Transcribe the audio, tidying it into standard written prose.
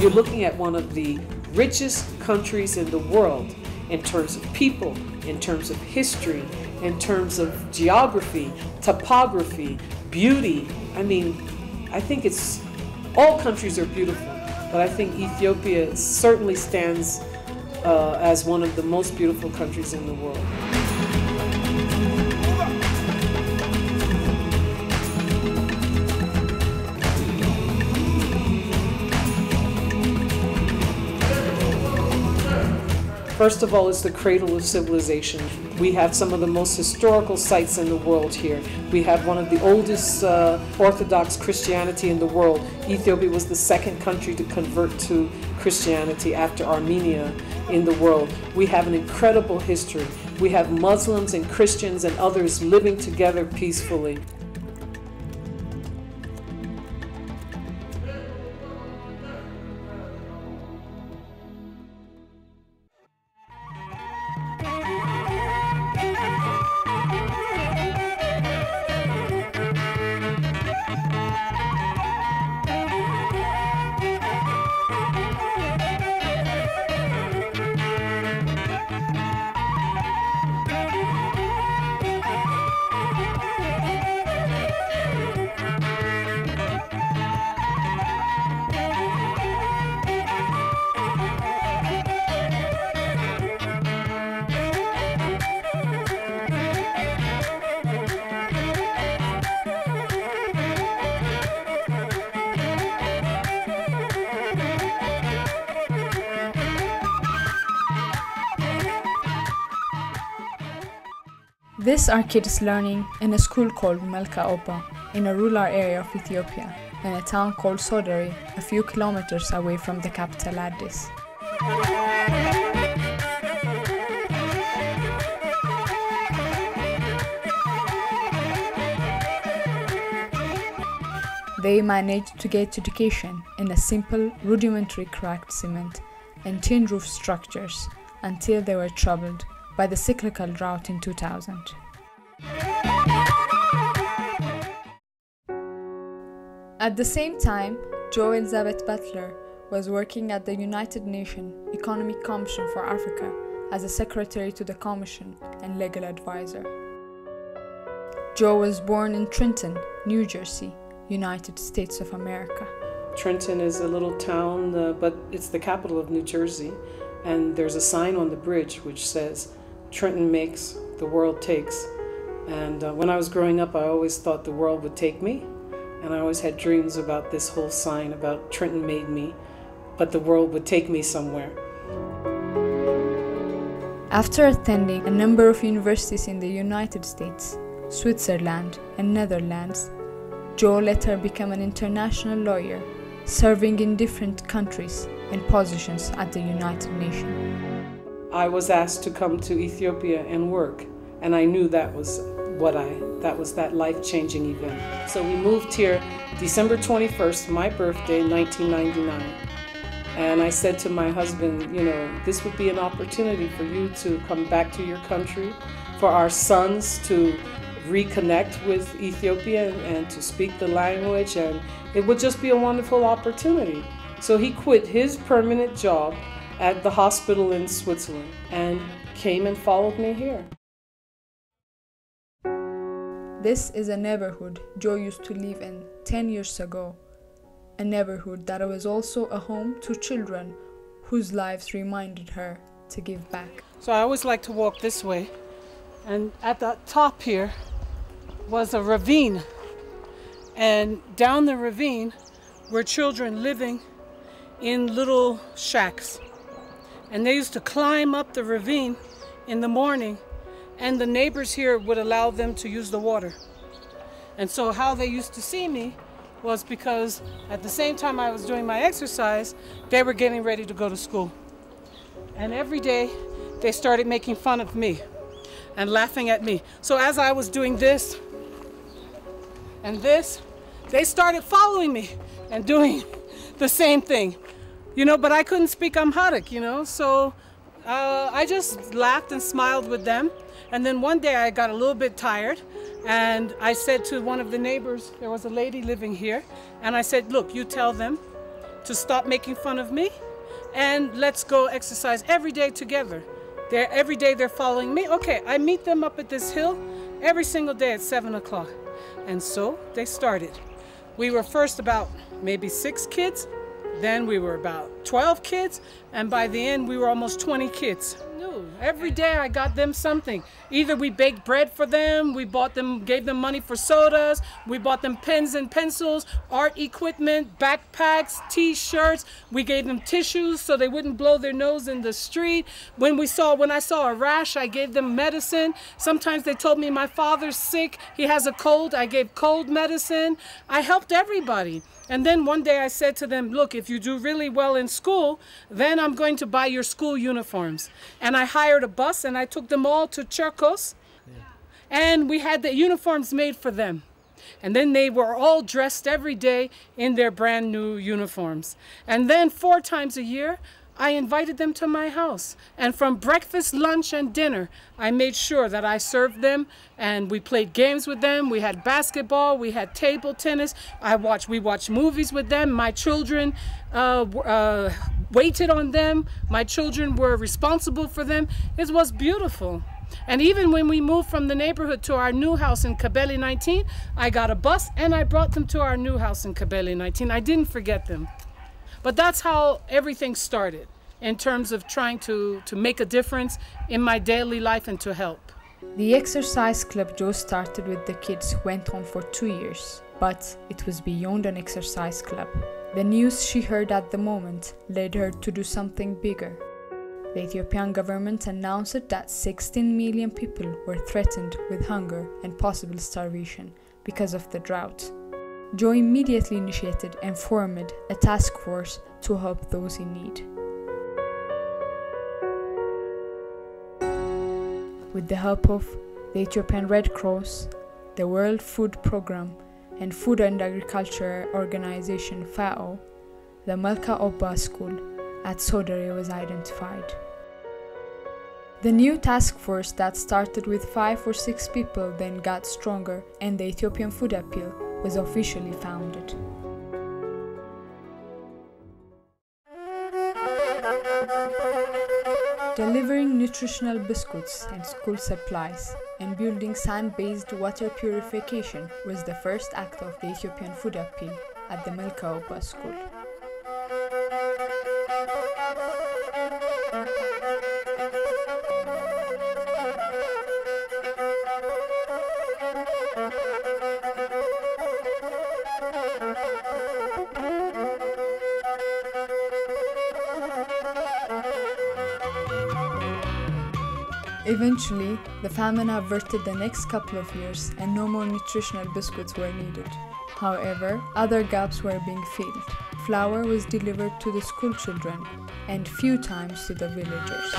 You're looking at one of the richest countries in the world in terms of people, in terms of history, in terms of geography, topography, beauty. I mean, I think all countries are beautiful, but I think Ethiopia certainly stands as one of the most beautiful countries in the world. First of all, it's the cradle of civilization. We have some of the most historical sites in the world here. We have one of the oldest Orthodox Christianity in the world. Ethiopia was the second country to convert to Christianity after Armenia in the world. We have an incredible history. We have Muslims and Christians and others living together peacefully. This are kids learning in a school called Melka Oba in a rural area of Ethiopia, in a town called Sodari, a few kilometers away from the capital Addis. They managed to get education in a simple, rudimentary cracked cement and tin roof structures until they were troubled by the cyclical drought in 2000. At the same time, Jo Butler was working at the United Nations Economic Commission for Africa as a secretary to the Commission and legal advisor. Jo was born in Trenton, New Jersey, United States of America. Trenton is a little town, but it's the capital of New Jersey, and there's a sign on the bridge which says, "Trenton makes, the world takes." And when I was growing up, I always thought the world would take me, and I always had dreams about this whole sign about Trenton made me, but the world would take me somewhere. After attending a number of universities in the United States, Switzerland, and Netherlands, Jo later became an international lawyer, serving in different countries and positions at the United Nations. I was asked to come to Ethiopia and work, and I knew that was that life-changing event. So we moved here December 21st, my birthday, 1999. And I said to my husband, this would be an opportunity for you to come back to your country, for our sons to reconnect with Ethiopia and to speak the language, and it would just be a wonderful opportunity. So he quit his permanent job at the hospital in Switzerland and came and followed me here. This is a neighborhood Jo used to live in 10 years ago, a neighborhood that was also a home to children whose lives reminded her to give back. So I always like to walk this way, and at the top here was a ravine, and down the ravine were children living in little shacks. And they used to climb up the ravine in the morning, and the neighbors here would allow them to use the water. And so how they used to see me was because at the same time I was doing my exercise, they were getting ready to go to school. And every day they started making fun of me and laughing at me. So as I was doing this and this, they started following me and doing the same thing. But I couldn't speak Amharic, so I just laughed and smiled with them. And then one day I got a little bit tired, and I said to one of the neighbors, there was a lady living here, and I said, look, you tell them to stop making fun of me, and let's go exercise every day together. Every day they're following me. Okay, I meet them up at this hill every single day at 7 o'clock. And so they started. We were first about maybe 6 kids, then we were about 12 kids, and by the end we were almost 20 kids. Every day I got them something. Either we baked bread for them, we gave them money for sodas, we bought them pens and pencils, art equipment, backpacks, t-shirts, we gave them tissues so they wouldn't blow their nose in the street. When I saw a rash, I gave them medicine. Sometimes they told me my father's sick, he has a cold, I gave cold medicine. I helped everybody. And then one day I said to them, look, if you do really well in school, then I'm going to buy your school uniforms. And I hired a bus and I took them all to Cherkos. And we had the uniforms made for them. And then they were all dressed every day in their brand new uniforms. And then 4 times a year, I invited them to my house. And from breakfast, lunch, and dinner, I made sure that I served them, and we played games with them. We had basketball, we had table tennis. We watched movies with them. My children waited on them. My children were responsible for them. It was beautiful. And even when we moved from the neighborhood to our new house in Kabele 19, I got a bus and I brought them to our new house in Kabele 19. I didn't forget them. But that's how everything started in terms of trying to make a difference in my daily life and to help. The exercise club Jo started with the kids went on for 2 years, but it was beyond an exercise club. The news she heard at the moment led her to do something bigger. The Ethiopian government announced that 16 million people were threatened with hunger and possible starvation because of the drought. Jo immediately initiated and formed a task force to help those in need. With the help of the Ethiopian Red Cross, the World Food Programme, and Food and Agriculture Organization FAO, the Melka Oba School at Sodere was identified. The new task force that started with 5 or 6 people then got stronger, and the Ethiopian Food Appeal was officially founded. Delivering nutritional biscuits and school supplies and building sand-based water purification was the first act of the Ethiopian Food Appeal at the Melka Oba School. Eventually, the famine averted the next couple of years and no more nutritional biscuits were needed. However, other gaps were being filled. Flour was delivered to the school children and few times to the villagers.